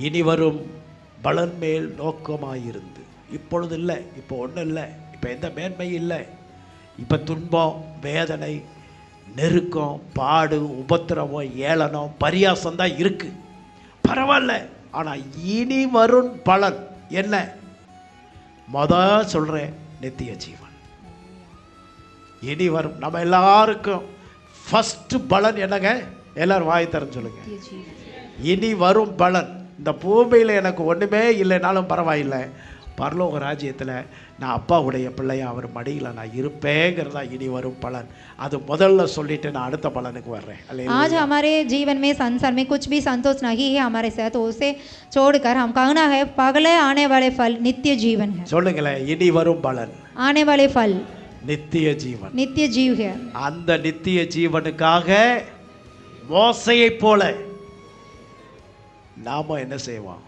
இனி வரும் பலன் மேல் நோக்கமாயிருந்து. இப்பொழுது இல்லை, இப்போ ஒன்றும் இல்லை, இப்போ எந்த மேன்மையும் இல்லை. இப்போ துன்பம், வேதனை, நெருக்கம், பாடு, உபத்திரவம், ஏளனம், பரியாசம் தான் இருக்கு. பரவாயில்ல. ஆனால் இனி வரும் பலன் என்ன? சொல்கிறேன், நித்திய ஜீவன். இனி வரும் நம்ம எல்லாருக்கும் ஃபஸ்ட்டு பலன் என்னங்க? எல்லாரும் வாய் தரன்னு சொல்லுங்க. இனி வரும் பலன். இந்த பூமியில் எனக்கு ஒன்றுமே இல்லைனாலும் பரவாயில்லை, பரலோக ராஜ்யத்தில் நான் அப்பாவுடைய பிள்ளையா அவர் மடியில் நான் இருப்பேங்கிறதா இனி வரும் பலன். அது முதல்ல சொல்லிட்டு நான் அடுத்த பலனுக்கு வர்றேன். आज हमारे जीवन में संसार में कुछ भी संतोष नहीं है हमारे साथ, उसे छोड़कर हम कहना है पगले आने वाले फल नित्य जीवन है. சொல்லுங்களேன், இனி வரும் பலன் आने वाले फल நித்திய ஜீவன். नित्य जीव है. அந்த நித்திய ஜீவனுக்காக மோசையை போல நாம என்ன செய்வோம்?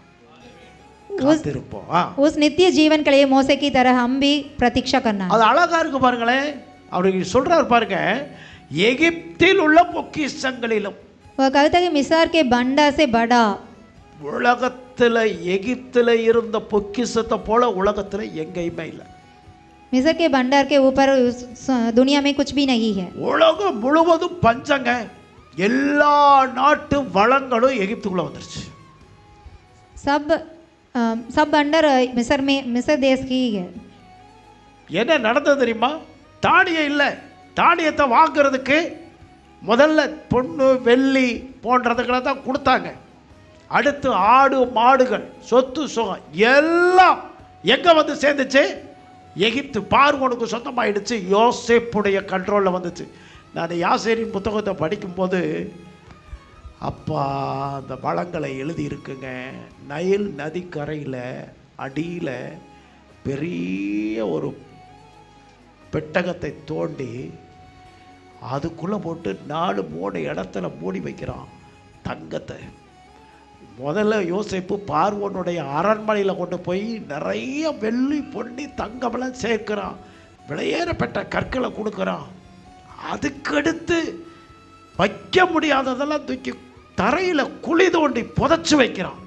उस नित्य जीवन के लिए मौसे की तरह हम भी प्रतीक्षा करना है. அது அழகா இருக்கு பாருங்களேன். அவருக்கு சொல்றாரு பாருங்க, எகிப்தில் உள்ள பொக்கிஷங்களிலும். वह कहता है कि मिस्र के भंडार से बड़ा. உலகத்துல எகிப்தில இருந்த பொக்கிஷத்தை போல உலகத்துல எங்கேயுமே இல்லை. मिस्र के भंडार के ऊपर दुनिया में कुछ भी नहीं है. உலகம் முழுவதும் பஞ்சங்க. எல்லா நாட்டு வளங்களும் எகிப்துக்குள்ள வந்துருச்சு. सब भंडार मिस्र में मिस्र देश की है. என்ன நடந்தது தெரியுமா? தானியம் இல்லை. தானியத்தை வாங்குறதுக்கு முதல்ல பொண்ணு வெள்ளி போன்றதுகளை தான் கொடுத்தாங்க. அடுத்து ஆடு மாடுகள், சொத்து சுகம் எல்லாம் எங்க வந்து சேர்ந்துச்சு? எகிப்து பார்வோனுக்கு சொந்தமாயிடுச்சு. யோசேப்புடைய கண்ட்ரோலில் வந்துச்சு. நான் யாசேரின் புத்தகத்தை படிக்கும்போது அப்பா அந்த வளங்களை எழுதியிருக்குங்க. நைல் நதிக்கரையில் அடியில் பெரிய ஒரு பெட்டகத்தை தோண்டி அதுக்குள்ளே போட்டு 4 3 இடத்துல மூடி வைக்கிறான் தங்கத்தை. முதல்ல யோசேப்பு பார்வோனுடைய அரண்மனையில் கொண்டு போய் நிறைய வெள்ளி பொன்னி தங்கமெல்லாம் சேர்க்கிறான். விலையேறப்பட்ட கற்களை கொடுக்குறான். அதுக்கடுத்து வைக்க முடியாததெல்லாம் தூக்கி தரையில் குழி தோண்டி புதைச்சி வைக்கிறான்.